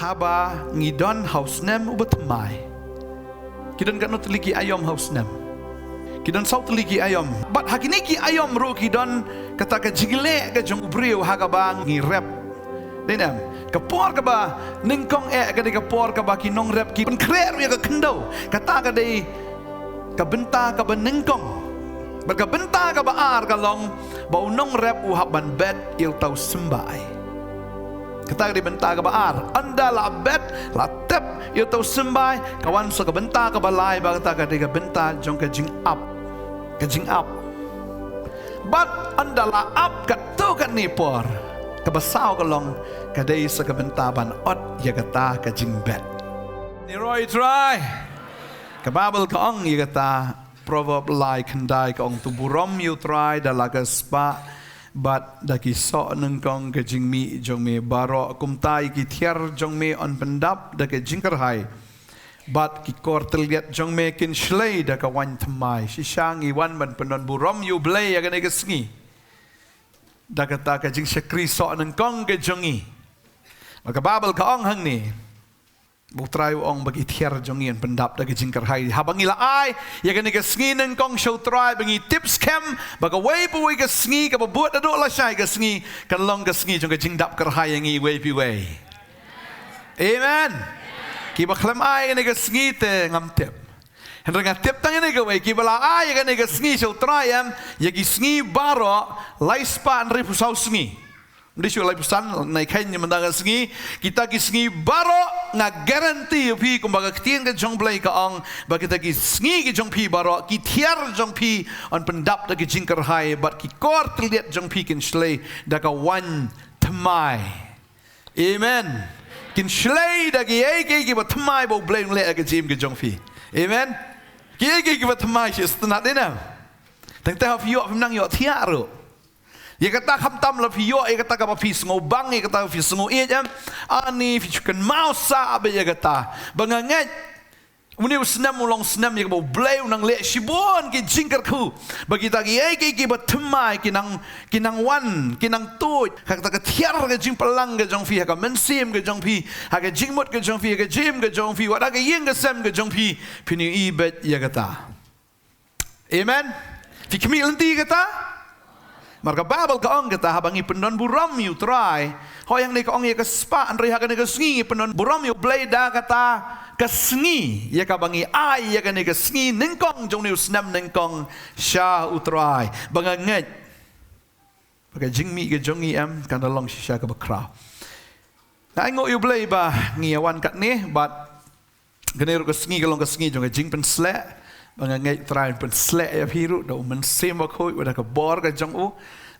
haba ngidon haus nem ubatamai. Kidon kanut liki ayom haus nem. Kidon saut liki ayom. But hakiniki ayom ru kidon kata ka jigile ka jong ubriu hagaba ngi rep. Denam kapor ka ba ningkong ka de kapor ka ba kinong rep ki krer ya ka kendo. Kata ka de ka benta ka ba ningkong. Berka benta ka ba ar ka long ba unong rep uhaban bet il tau sembai. Kata di benta ka ba ar anda la bet la tep il tau sembai kawan so ka benta ka ba lai ba kata ka de ka benta jong ka jing up. Ka jing up. But anda la up ka tu ka nipor. Kabasao ka long kadai sa kabentaban ot yagata ka jing bet. Ni Roy try. Kababel ka ong yagata proverb lai kandai ka ong tuburom you try dalaga spa but daki so nung kong ka jing mi jong mi baro kumtai ki tiar jong mi on pendap da ka jingkar hai but ki kortel liat jong mi kin shlei da ka wan thamai sisang iwan ban penon burom you blay ya ka sngi da kata ka jing syakri so nang kong ka jongi maka babel ka ong hang ni butray ong bagi tiar jongi an pendap da ka jing karhai habang ila ai ya ka sngi nang kong show try bangi tips cam baga way pu ka sngi ka buat da do la shai ka sngi kan long ka sngi jong ka jing dap karhai ngi way pi way amen ki ba khlam ai ka sngi te ngam tip Henry tip tangan ni kawai kibala ay kan ni kasngi so trayam yagi sngi baro laispan ribu sau sngi. Ndi syo laipusan nai kain ni mendaga sngi kita ki sngi baro nga guarantee pi kumbaga ktien ka jong blai ka ong ba kita ki sngi ki jong pi baro ki tiar jong pi on pendap da ki jingkar hai but ki kor tliat jong pi kin shlei da ka wan tmai. Amen. Kin shlei da ki ki ba tmai bo blai le ka jim ki jong pi. Amen. Kaya kita thamai sih setelah dina. Tentang fiyo memang yo tiaru. Ya kata kamtam la fiyo, ya kata kapa fis ngobang, ya kata fis ngoiam. Ani fichukan mausa abe ya kata. Bangangat. Uni senam ulong senam ya kau blay unang le shibon ki jingkar ku. Bagi tagi ki thamai kinang wan kinang tu. Kata tiar ke jing pelang ke jong fi ka mensim ke jong fi. Ka jingmut ke jong fi ka jim ke jong fi. Wada ke yeng ke sem ke jong fi. Pini ibet ya kata. Amen. Fi kami lenti kata. Marka babel ka ong kata habangi pendon buram you try. Hoyang ni ka ong ya ka spa andri ha ka ni ka sngi pendon buram you blay da kata kasngi ya ka bangi ai ya ka ni kasngi ningkong jong ni usnam ningkong sha utrai banganget baga jingmi ke jongi am kan long sha ka bakra na ngo you blay ba ngiawan kat ni but ganero kasngi ka long kasngi jong jing pen sle banganget trai pen sle ya hiru do men sema khoi wada ka bor ka jong u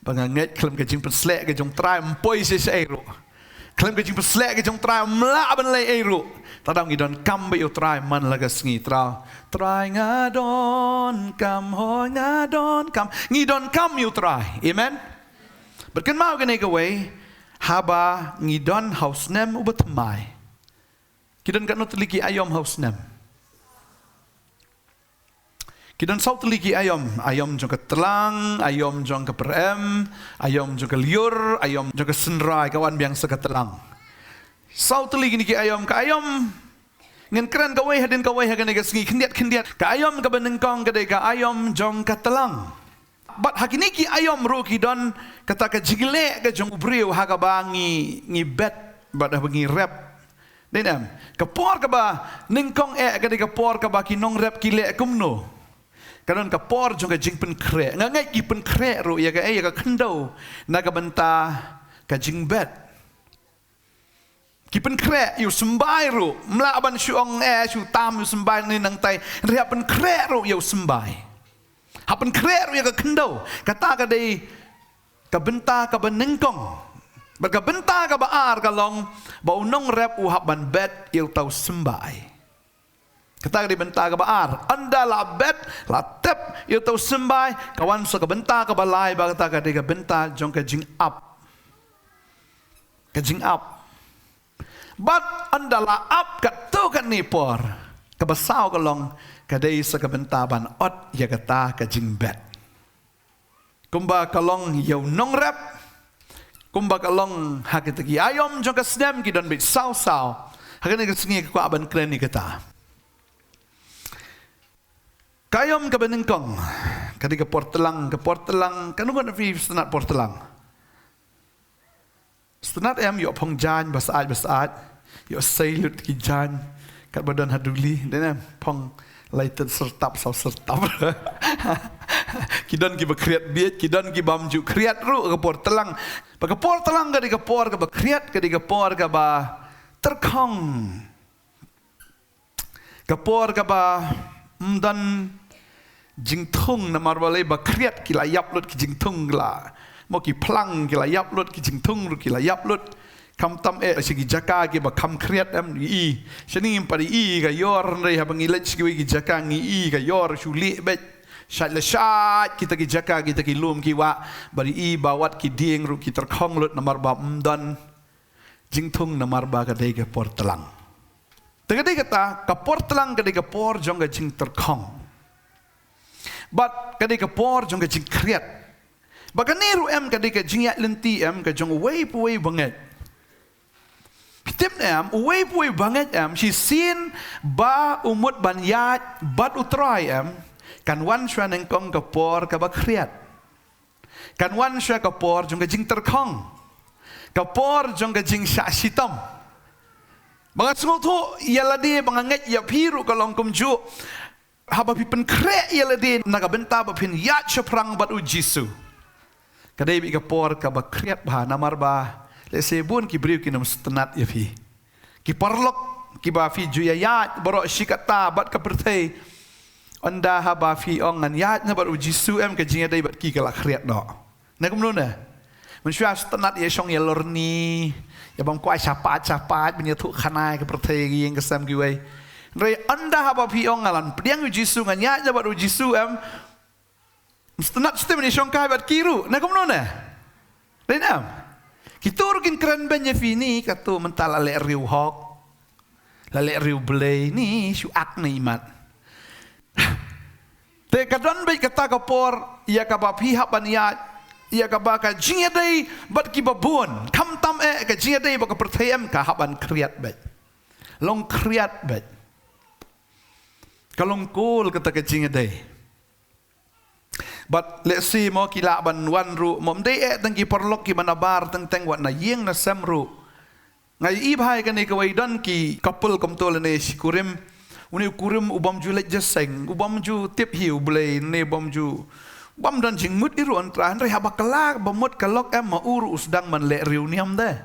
banganget klem ka jing pen sle ka jong trai mpoi se se ro klem ka jing pen sle ka jong trai mla ban le ro Tadang ngidon kam be utrai man laga sngi tra trai ngadon kam ho ngadon kam ngidon kam utrai amen berken mau gane gawai haba ngidon haus nem ubatamai kidon kanut liki ayom haus nem kidon saut liki ayom jong ketelang ayom jong keperem ayom jong keliur ayom jong kesenrai kawan biang seketelang Sau teli gini ki ayom ngen keren kawai hadin kawai hagan ega sengi kendiat ka ayom ka benengkong ka ka ayom jong ka telang bat hakini ki ayom ru ki don kata ka jigile ka jong ubriu ha ka bangi ngi bet bat bangi rep denam ka por ka ba nengkong ka ka por ka ba ki nong rep ki le kumno kanon ka por jong ka jing pen kre ngai ki pen kre ru ya ka kendo na ka benta ka jing bet Kipen krek you sembai ru melaban syuong syu tam you sembai ni nang tai ria pen krek ru you sembai hapen krek ru ya ka kendo kata ka dei ka benta ka benengkong berka benta ka baar ka long ba unong rep u haban bet you tau sembai kata ka dei benta ka baar anda la bet la tep you tau sembai kawan so ka benta ka balai ba kata ka dei ka benta jong ka jing up But andala up kat tu kat nipor kabasau kalong kadai sa kabentaban ot yagata ka jingbet. Kumba kalong yaw nong rep kumba kalong hakitagi ayom jong kasnem ki don bit saw Hagan ni kesengi ke aban keren ni kata. Kayom ke benengkong. Kadi ke portelang, kanu kan fi senat portelang. Senat yuk pongjan basaat, yuk sailut ki jan kat badan haduli, dan pong laitan sertap. Kidan ki bakriat biat, kidan ki bamju kriat ru ke portelang. Baka portelang kadi ke por ke bakriat kadi ke por ke ba terkong. Ke por ke ba dan jing thung na marwale ba kriat ki layap lut ki jing thung la mo ki plang ki layap lut ki jing thung ru ki layap lut kam tam sigi jaka ki ba kam kriat am i shani pari i ga yor re ha bangilet ki jaka ngi i ga yor shuli bet shat la shat kita ki jaka kita ki lum ki wa bari i bawat ki dieng ru ki terkhong lut na marba dan jing thung na marba ka dei ke portelang tegade kata ka portelang ka dei ke por jong ga jing terkhong. But kadika por jong jing kriat. Baka niru kadika jingyat lenti jong way banget. Pitip way banget she seen ba umut banyat bat utrai kan wan shwa neng kong ka por ka ba kriat. Kan wan shwa ka por jong jing terkong. Ka por jong jing syasitam. Mga sungo to yaladi mga nget ya piru kalong kumju. Haba pipen krek ia ledi naga benta ba pin yat chaprang bat ujisu. Kadai bi ka por ka ba kriat ba namar ba le sebun ki briu ki nam stenat ya fi. Ki parlok ki ba fi ju ya yat baro shikata bat ka perthei. Anda haba fi ong ngan yat na bat ujisu ka jinga dai bat ki ka la kriat do. Na kum nuna. Men shwa stenat ya shong ya lorni ya bang kwai chapat bin ya thu khanai ka perthei gi yang ka sam gi wei. Ray anda haba piong ngalan pediang ujisu nganya jabat ujisu mstenat sistem ni shongkai bat kiru na kum nona renam kitur kin keren benya fini katu mental ale riu hok lale riu blay ni syu ak na imat te kadon be kata kapor ia ka ba pihak baniat ia ka ba ka jinga dai bat ki babun kam tam ka jinga dai ba ka perthayam ka haban kriat bet long kriat bet kalong kul kata kecing day. But let's see mo kila ban wan ru mom day tangki perlok ki manabar tang wat na yeng na samru. Ngai ibhai kan ikawai dan ki couple kom tol ne sikurim uni kurim ubam ju lek jaseng ubam ju tip hiu blay ne ubam ju ubam dan jing mut iru antran re habakala bamut kalok ma uru usdang man le reuniam de.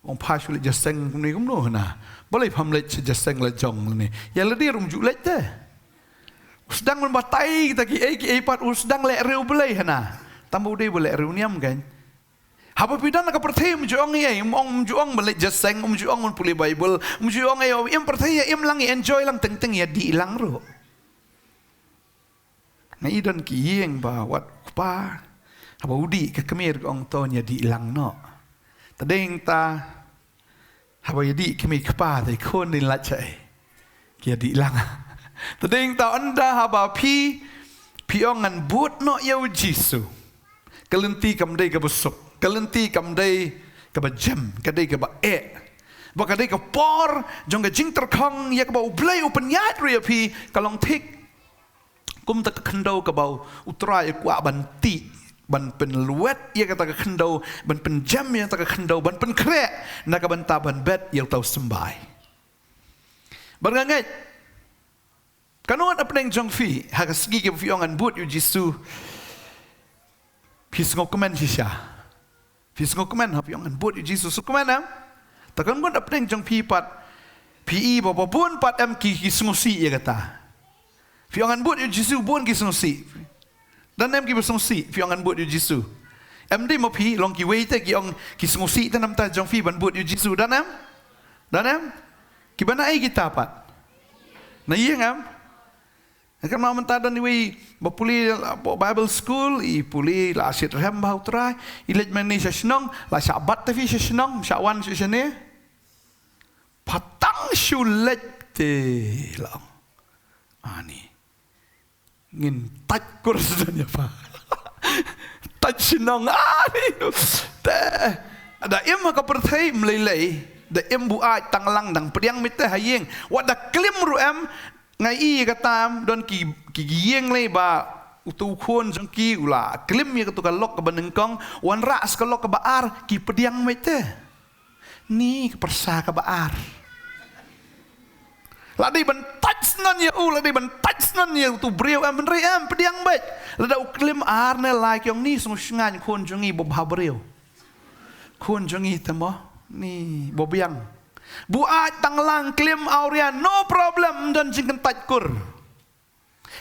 Ong pashu lek jaseng ni kum no na. Boleh paham lek jaseng le jong ni. Ya le dia rumju lek de. Usdang man batai kita ki pat usdang lek reu belai hana. Tambu de boleh reuniam kan. Haba pidan ka perthai mjuang ye ong mjuang lek jaseng mjuang on puli bible mjuang ye im perthai im lang enjoy lang teng ya di lang ro. Ngai dan ki yeng ba wat pa. Haba udi ka kemir ong ton ya di lang no. Tadeng ta haba yadi kami kepa tai kon din la chai kia di lang tadeng ta anda haba pi ongan but no yau jisu kalenti kam dei ka besok kalenti kam dei ka ba jam ka dei ka ba ba ka dei ka por jong ka jing terkhang ya ka ba ublai upen yat ri pi kalong thik kum ta khando ka ba utrai kwa ban ti ban pen luet ia kata ke kendau ban pen jam yang tak ke kendau ban pen krek nak ban taban bet yang tahu sembai bergangat kanuan apa yang jong fi hak segi ke fi ongan but yu jisu pis ngokumen ha fi ongan but yu jisu sukumen takkan pun apa yang jong fi pat pi bapa pun pat ki kisngusi ia kata fi ongan but yu jisu pun kisngusi dan em ki besongsi fi ongan but yu jisu em di mo pi long ki wei te ki ong ki songsi ta nam ta jong fi ban but yu jisu dan em ki bana ai kita pat na yeng kan mau menta dan wei ba puli bible school i puli la asit rem ba utrai i let mani sa snong la sa bat te fi sa snong sa wan sa sene patang shulet te lang ani ngin tak kursusnya pa tak sinong ani te ada ima ka perthai mlelei da embu ai tanglang dang pediang mit hayeng wat da klim ru em ngai i katam don ki gieng le ba utu khon jong ki ula klim ye tu ka lok ka banengkong wan ras ka lok ka baar ki pediang mit ni persa ka baar la di ban touch non ye la di ban touch non ye tu breu em re em pediang bet la da klim ar ne like yong ni sung ngan khon jong i bo ba breu khon jong i tamo ni bo biang bu ai tanglang klim aurian no problem dan jingkan tajkur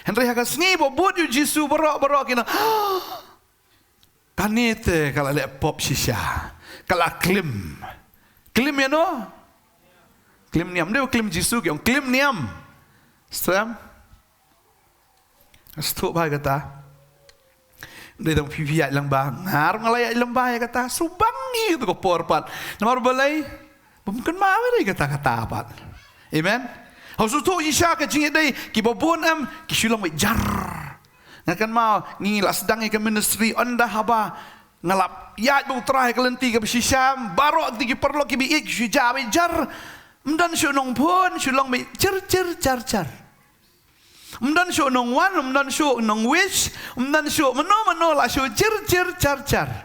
Henry hakas ni bo but yu jisu borok kina kanete kala le pop shisha kala klim ya no klim niam dia klim jisu ki klim niam stram astu ba kata dia tong pipi ai lang ba ngar ngalai ai lang ba ya kata subangi tu ko porpat namar balai bukan mawari kata-kata apa. Amen. Hausu tu isya ke jing dai ki babon am ki syulang wi jar. Ngakan mau ngila sedang ke ministry anda haba ngalap ya bu trai ke lenti ke bisisam baro ti perlu ki bi ik syuja wi jar. Mdan syunong pun syulang wi jar. Mdan syunong wan mdan syunong wish mdan syu meno la syu jar.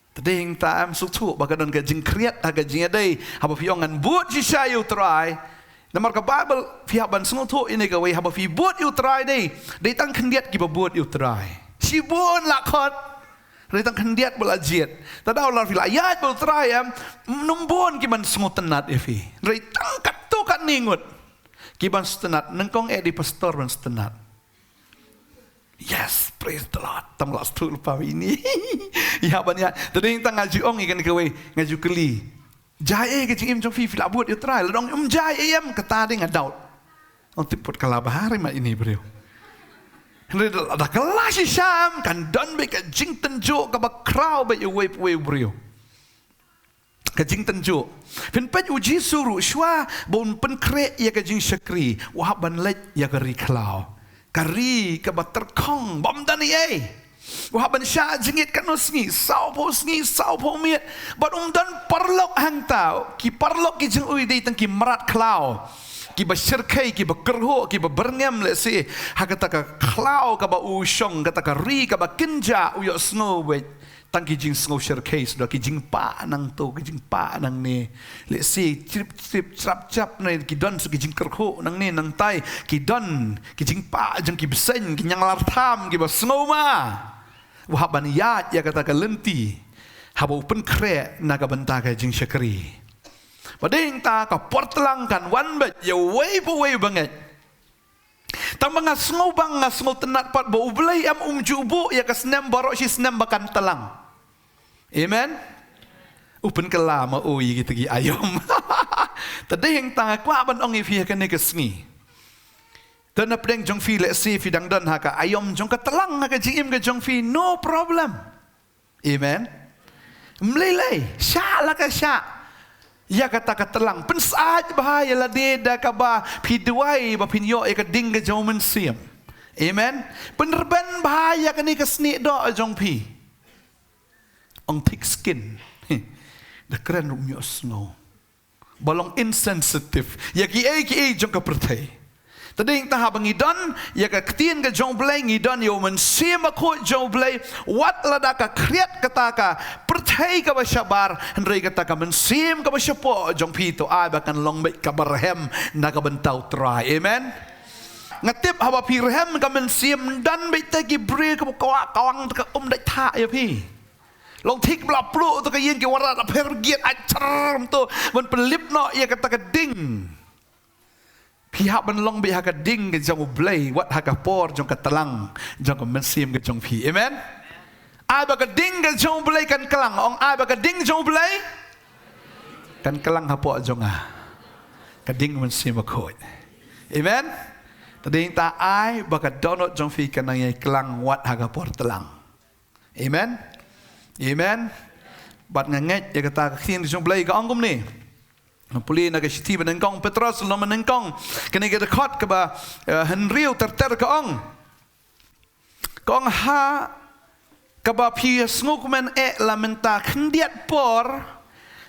Tading taam sutu bagadan ka jing kriat aga jing adai haba fiongan but jisha you try namar ka bible fi haban sutu ini ka we haba fi but you try dei tang khendiat ki but you try si bon la khot dei tang khendiat bala jiet tadaw la fi la ya bul try am numbon ki man smut tenat efi dei tang kat tu kat ningut ki ban stenat nengkong di pastor ban stenat. Yes, praise the Lord. Tam las tu lupa ini. Ya banyak. Tadi kita ngaju ong ikan kewe ngaju keli. Jai ke cing im jong fi la buat you try. Ladong jai em kata ding adult. On tiput kala bahari mat ini bro. Ada kelas Syam kan don be ke jing tenjo ka ba crowd be you wave bro. Ke jing tenjo. Pen pet uji suru shwa bon pen kre ya ke jing syakri. Wahab ban let ya ke ri klau. Kari ke bater kong bom dani wahaban sya jingit kan usngi sau po miet but dan parlok hang tau ki parlok ki jeng ui dei tang ki marat klau ki ba syirkai ki ba kerho ki ba berngam le si hakata ka klau ka ba usyong kata ka ri ka ba kinja uyo snow wet tang ki jing snow syirkai sudah ki jing pa nang to ki jing pa nang ni le si trip cap nai ki don su ki jing kerho nang ni nang tai ki don ki jing pa jeng ki besen ki nyang lartam ki ba snow ma wahaban yat ya kata ka lenti haba open kre naga benta ka jing syakri bading ta ka portlang kan wan bet ya way banget tang mga snow bang nga snow tenat pat ba ublay am jubo ya ka snem barok si snem bakan telang. Amen. Open kelama oi gitu gi ayom. Tadi yang tang kwa ban ong ifi ka ne ka sngi. Dan apdeng jong fi le si fi dang dan ha ka ayom jong ka telang ha ka jing im ka jong fi no problem. Amen. Mlelai sya la ka sya. Ya kata telang pensaat bahaya la deda ka ba pidwai ba pinyo e ka ding ka jong mensiam. Amen. Penerban bahaya ka ni ka sni do jong pi. Ong thick skin. The keren rumyo snow. Balong insensitive. Ya ki jong ka pertai. Tadi yang tahap ngidon ya ka ketien ka jong blay ngidon yo mensiam ko jong blay wat lada ka kriat kata ka pertai ka ba syabar hendrai kata ka mensiam ka ba syapo jong pito ai bakan long bet ka barhem na ka bentau try. Amen. Ngatip haba pirhem ka mensiam dan bet gi bre ka kawang ka dai tha ya pi. Long tik bla plu tu ka yen ki warat per giat acar tu man pelip no ya kata ka ding. Pihak benlong bi haka ding ke jong blay wat haka por jong ka telang jong ka mensim ke jong pi. Amen. Ai ba ka ding ke jong blay kan kelang ong ai ba ka ding jong blay kan kelang hapo jong ka ding mensim ko. Amen. Tadi ta ai ba ka donot jong fi kan nang kelang wat haka por telang. Amen. Amen. Bat nganget ya kata khin jong blay ka angum ni. Puli na ka siti benengkong Petros lo menengkong kene ke dekat ke ba Henriu terter ke ong ha ke ba pi snuk men lamenta khendiat por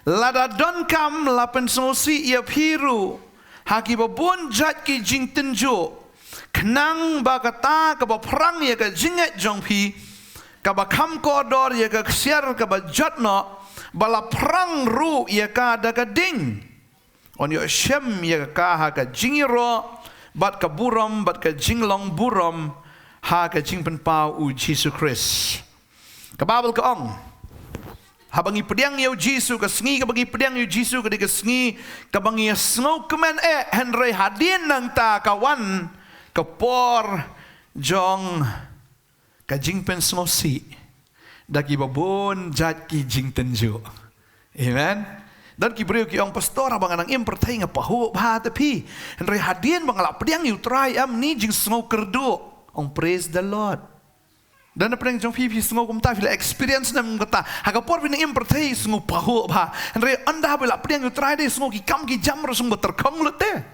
Lada don kam lapen sosi ia piru. Haki babun jat ki jing tenjo. Kenang bagata kaba perang ia ka jingat jong pi. Kaba kam kodor ia ka ksiar kaba jatno. Bala perang ru ia ka daga ding. On yo shem ia ka ha ka jingiro. Bat ka buram, bat ka jinglong buram. Ha ka jing pen pau u Jesus Christ. Kababal ka ong. Habangi pediang yau Jisu ke sengi kabangi pediang yau Jisu ke sengi kabangi snow kemen Henry hadin nang ta kawan kepor jong kajing pen snow si dagi babon jat ki jing tenjo. Amen. Dan ki beriu ki ong pastor abang anang im pertai ngapahu bah tapi Henry hadin bangalak pediang yau try am ni jing snow kerdu ong praise the Lord. Dan apa yang jom pipi sungguh kumta bila experience nam kata hagapor bina impertai sungguh pahu bah andre anda bila apa yang utrai deh sungguh ki kam ki jam sungguh terkong lete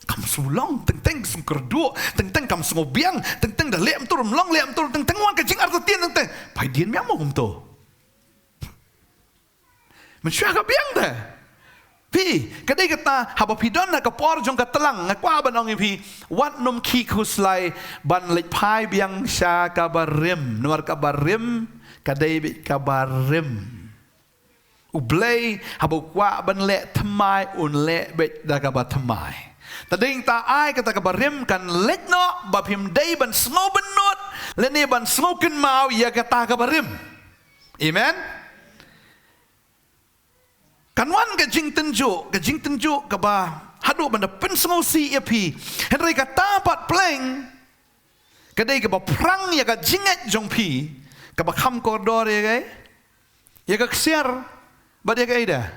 kam sulong teng teng sungguh kerdu teng teng kam sungguh biang teng teng dah lem turun long lem turun teng teng wan kecing arto tien teng teng pai dien miang mau kumto mensyuah ka biang dah pi kadai kata haba pidon na kapor jong katelang ngakwa banong pi wat num ki khuslai ban lek pai biang sya kabarim nuar kabarim kadai bi kabarim ublei haba kwa ban lek thamai un lek bet da kabar thamai tading ta ai kata kabarim kan lek no bapim dei ban sngo benut lene ban sngo ken mau ya kata kabarim. Amen. Kanwan ke jing tenjo ke ba hadu benda pensengau si api henry kata pat pleng kedai ke ba perang ya ka jingat jong pi ke ba kham koridor ya ka ksiar ba dia ka ida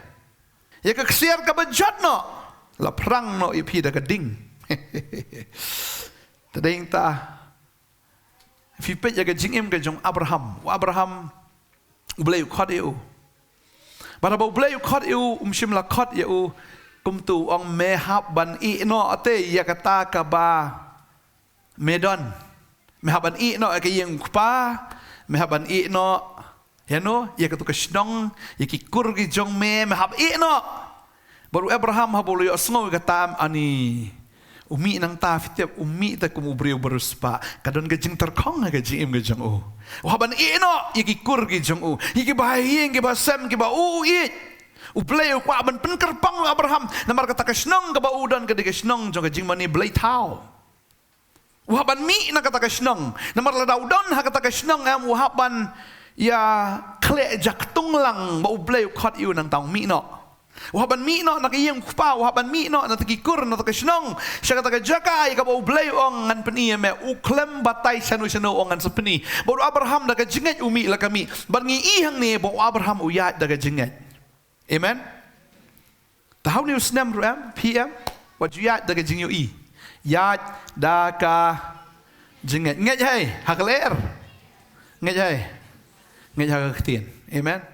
ya ka ksiar ke ba jatno la perang no api da ka ding tading ta fi pet ya ka jingem ke jong Abraham boleh khot eu pada bau belai khot eu umshim la khot eu kumtu ong mehab ban I no ate ya kata ka ba medon mehab ban I no ke yang pa mehab ban I no ya no ya katu ka shnong ya ki kur gi jong mehab I no baru Abraham habulu yo sngo kata ani umi nang ta fitiap umi ta kum ubriu beruspa kadon ke jing terkong ke jing im ke jong o waban ino iki kur ki jong u iki bahayeng ki basem ki ba u i ublei kwa ban pen kerpang Abraham namar kata ka snong ke ba udan ke de snong jong ke jing mani blei tau waban mi na kata ka snong namar la daudan ha kata ka snong am waban ya kle jak tunglang ba ublei khot yu nang tang mi no waban mi no nakiyem kupa waban mi no natakikur no takasnong siya kata jakai ka bau blay ong ngan peni me uklem batay sanu ong ngan sapeni baru Abraham daga jinget umi la kami bangi ihang ni bau Abraham uyat daga jinget. Amen. Tahu ni usnam ram PM what uyat daga jingyo I yat daga jinget nget hai hakler nget hai nget ha ketien. Amen.